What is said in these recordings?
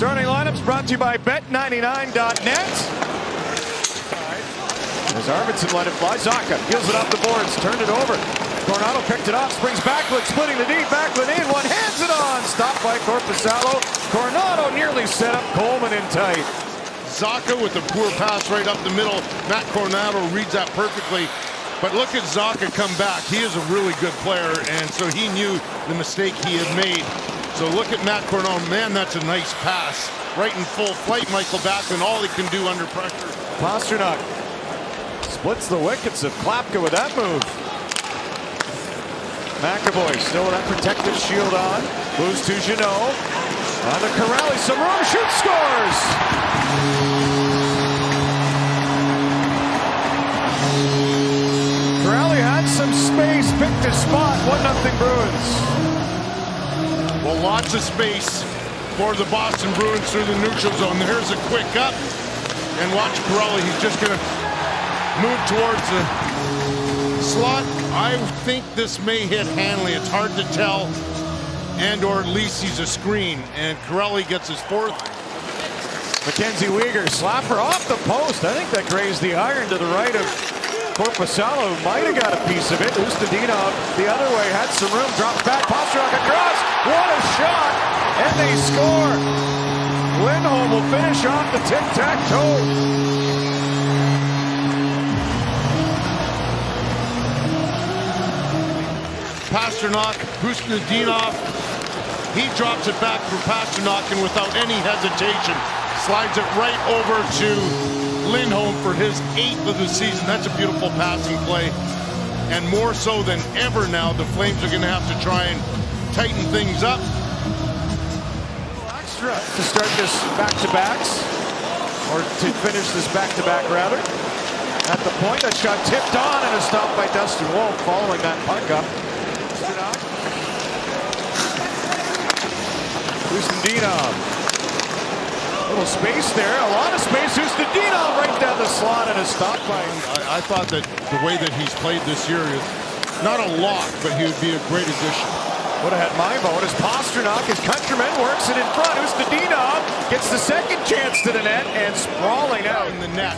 Starting lineups brought to you by Bet99.net. As Arvidsson let it fly, Zacha heels it off the boards, turned it over. Coronado picked it off, springs Backlund, splitting the deep, Backlund in, one hands it on, stopped by Korpisalo. Coronado nearly set up Coleman in tight. Zacha with a poor pass right up the middle. Matt Coronado reads that perfectly. But look at Zacha come back. He is a really good player, and so he knew the mistake he had made. So look at Matt Coronado. Man, that's a nice pass. Right in full flight, Michael Backlund, all he can do under pressure. Pastrnak splits the wickets of Klapka with that move. McAvoy still with that protective shield on. Moves to Jeannot. On to Kuraly, some room, shoots, scores! Kuraly had some space, picked his spot, 1-0 Bruins. Well, lots of space for the Boston Bruins through the neutral zone. Here's a quick up, and watch Kuraly. He's just going to move towards the slot. I think this may hit Hanley. It's hard to tell, and/or at least he's a screen. And Kuraly gets his fourth. Mackenzie Weegar, slapper off the post. I think that grazed the iron to the right of Korpisalo. Might have got a piece of it. Ustedinov the other way, had some room, drops back, Pastrnak across. What a shot! And they score. Lindholm will finish off the tic-tac-toe. Pastrnak, Ustedinov, he drops it back for Pastrnak, and without any hesitation, slides it right over to Lindholm for his 8th of the season. That's a beautiful passing play. And more so than ever now, the Flames are going to have to try and tighten things up. Extra to start this back-to-backs, or to finish this back-to-back rather. At the point, that shot tipped on and a stop by Dustin Wolf following that puck up. Ustedinov. Little space there, a lot of space. Ustedinov right down the slot and a stop by. I thought that the way that he's played this year is not a lot, but he would be a great addition. Would have had my vote as Pastrnak, his countryman, works it in front. Ustedinov gets the second chance to the net and sprawling out in the net.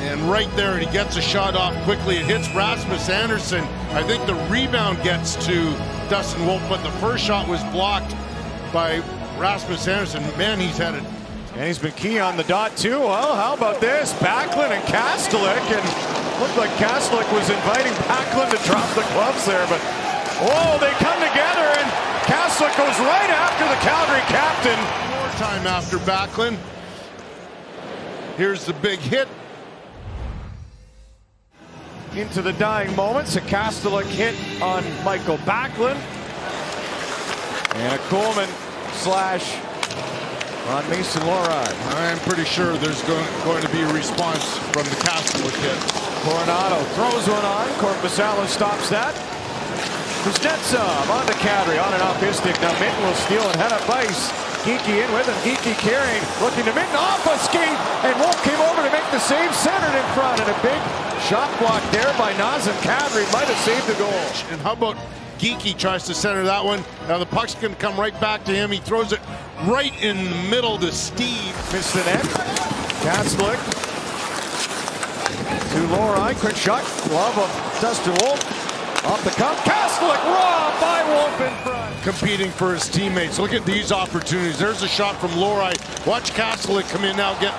And right there, he gets a shot off quickly. It hits Rasmus Andersson. I think the rebound gets to Dustin Wolf, but the first shot was blocked by Rasmus Andersson. Man, he's had it. And he's been key on the dot too. Well, how about this? Backlund and Kastelik, and looked like Kastelik was inviting Backlund to drop the gloves there, but whoa, they come together and Kastelik goes right after the Calgary captain. More time after Backlund. Here's the big hit. Into the dying moments, a Kastelik hit on Michael Backlund. And a Coleman slash on Mason Lohrei. I'm pretty sure there's going to be a response from the Kastelik hit. Coronado throws one on. Korpisalo stops that. Kuznetsov on to Kadri, on and off his stick. Now Minten will steal and head up ice. Geekie in with him. Geekie carrying, looking to Minten off a skate, and Wolf came over to make the save, centered in front, and a big shot block there by Nazem Kadri might have saved the goal. And how about Geekie tries to center that one? Now the puck's going to come right back to him. He throws it right in the middle to Steve. Missed the net. Kastelik to Lohrei. Quick shot. Glove of Dustin Wolf. Off the cup. Kastelik robbed by Wolf in front. Competing for his teammates. Look at these opportunities. There's a shot from Lohrei. Watch Kastelik come in now, get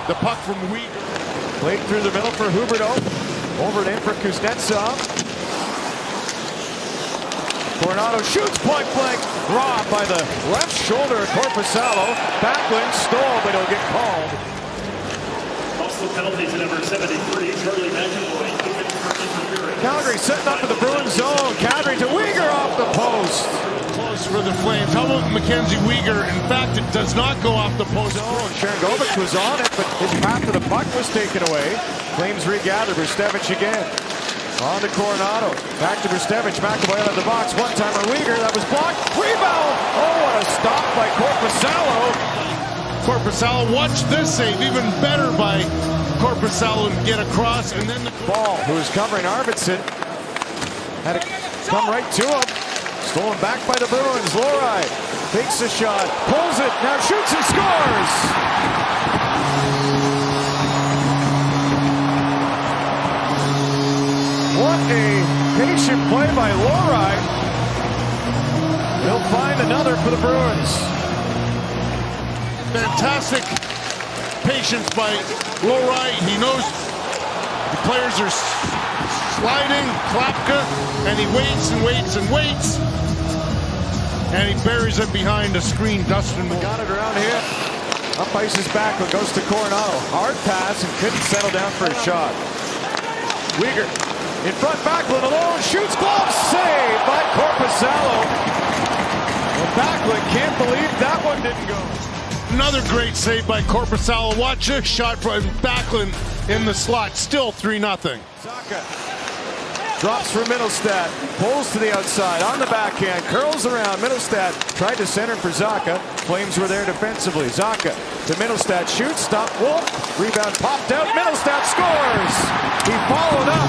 the puck from Weegar. Played through the middle for Huberdeau. Over and in for Kuznetsov. Coronado shoots point blank. Robbed by the left shoulder of Korpisalo. Backlund stole, but he'll get called. Also penalties at number 73, Charlie McAvoy. Calgary setting up in the Bruins zone. Kadri to Weegar off the post. Close for the Flames. How about Mackenzie Weegar? In fact, it does not go off the post. Oh, Sharangovich was on it, but his path to the puck was taken away. Flames regather. Brustevich again. On to Coronado. Back to Brustevich. McAvoy out of the box. One-timer Weegar. That was blocked. Rebound. Oh, what a stop by Korpisalo. Korpisalo, watch this save. Even better by Korpisalo to get across, and then the ball, who is covering Arvidsson, had it come right to him. Stolen back by the Bruins. Lohrei Takes a shot, pulls it, now shoots and scores! What a patient play by Kuraly. He'll find another for the Bruins. Fantastic patience by Kuraly. He knows the players are sliding, Klapka, and he waits and waits and waits. And he buries it behind a screen. Dustin got it around here. Up ice is back, but goes to Coronado. Hard pass and couldn't settle down for a shot. Weegar in front, Backlund alone, shoots, glove save by Korpisalo. Well, Backlund can't believe that one didn't go. Another great save by Korpisalo. Watch this shot from Backlund in the slot. Still 3-0. Zacha drops for Middlestat, pulls to the outside, on the backhand, curls around. Middlestat tried to center for Zacha. Flames were there defensively. Zacha to Middlestat, shoots, stop, Wolf, rebound popped out, Middlestat scores! He followed up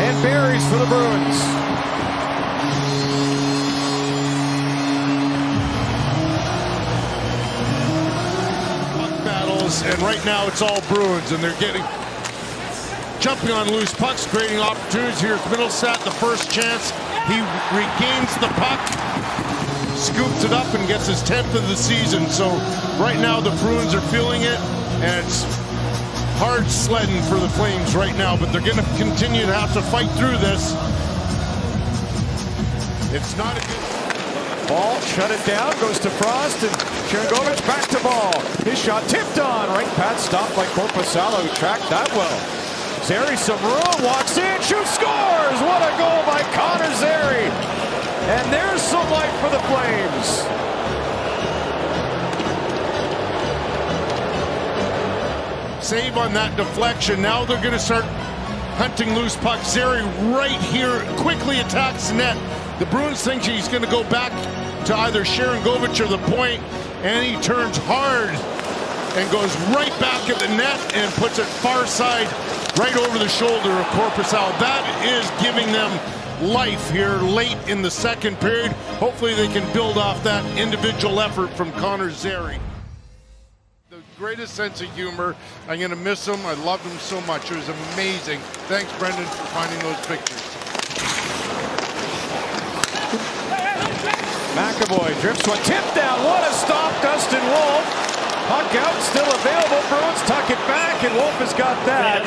and buries for the Bruins. Battles, and right now it's all Bruins, and they're jumping on loose pucks, creating opportunities. Here's Middlestat, the first chance. He regains the puck, scoops it up, and gets his 10th of the season. So right now the Bruins are feeling it, and it's hard sledding for the Flames right now, but they're going to continue to have to fight through this. It's not a good ball, shut it down, goes to Frost, and Sharangovich back to ball. His shot tipped on, right pad stopped by Korpisalo, who tracked that well. Zary some room, walks in, shoots, scores! What a goal by Connor Zary! And there's some life for the Flames. Save on that deflection. Now they're going to start hunting loose pucks. Zary right here quickly attacks the net. The Bruins think he's going to go back to either Sharangovich or the point, and he turns hard and goes right back at the net and puts it far side right over the shoulder of Korpisalo. That is giving them life here late in the second period. Hopefully they can build off that individual effort from Connor Zary. The greatest sense of humor. I'm going to miss him. I loved him so much. It was amazing. Thanks, Brendan, for finding those pictures. McAvoy drifts one, tip down, what a stop, Dustin Wolf. Puck out, still available, Bruins tuck it back, and Wolf has got that.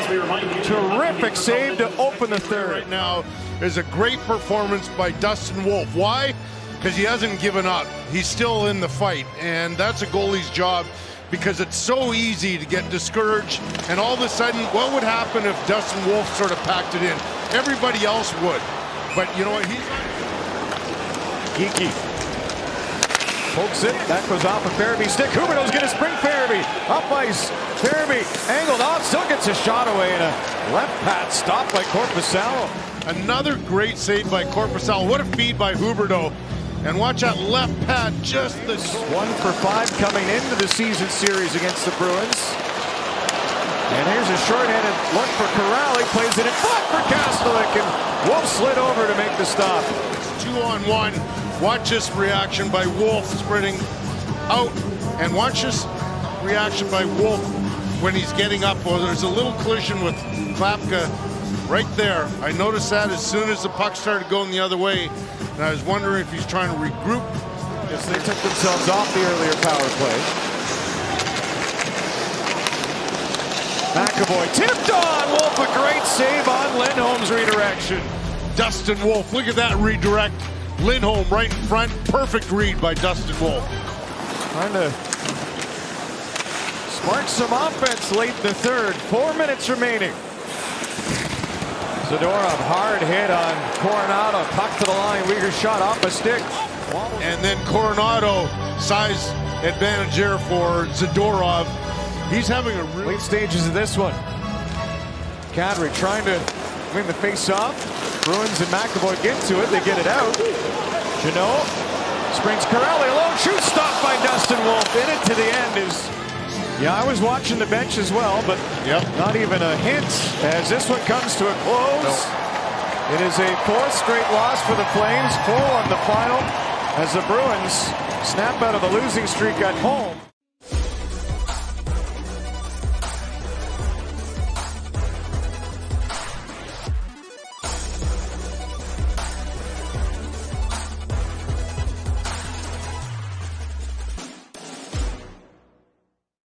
Terrific save to open the third. Right now is a great performance by Dustin Wolf. Why? Because he hasn't given up. He's still in the fight, and that's a goalie's job, because it's so easy to get discouraged, and all of a sudden, what would happen if Dustin Wolf sort of packed it in? Everybody else would. But you know what? He's Geeky pokes it, that goes off of Farabee's stick. Huberdeau's going to spring Farabee. Up ice, Farabee angled off, still gets a shot away, and a left pad stopped by Korpisalo. Another great save by Korpisalo. What a feed by Huberdeau. And watch that left pad, just the 1 for 5 coming into the season series against the Bruins. And here's a short-handed look for Kuraly, plays it in front for Kastelik, and Wolf slid over to make the stop. It's 2-on-1. Watch this reaction by Wolf spreading out, and watch this reaction by Wolf when he's getting up. Well, there's a little collision with Klapka right there. I noticed that as soon as the puck started going the other way, and I was wondering if he's trying to regroup. Yes, they took themselves off the earlier power play. McAvoy tipped on, Wolf, a great save on Lindholm's redirection. Dustin Wolf, look at that redirect. Lindholm right in front, perfect read by Dustin Wolf. Trying to spark some offense late in the third. 4 minutes remaining. Zadorov, hard hit on Coronado, puck to the line, Weegar shot off a stick. And then Coronado, size advantage there for Zadorov. He's having a really late stages of this one. Kadri trying to win the face-off. Bruins and McAvoy get to it, they get it out. Janot springs Kuraly alone, shoot stopped by Dustin Wolf. In it to the end is, yeah, I was watching the bench as well, but not even a hint as this one comes to a close. It is a 4th straight loss for the Flames, 4 on the final, as the Bruins Snap out of the losing streak at home.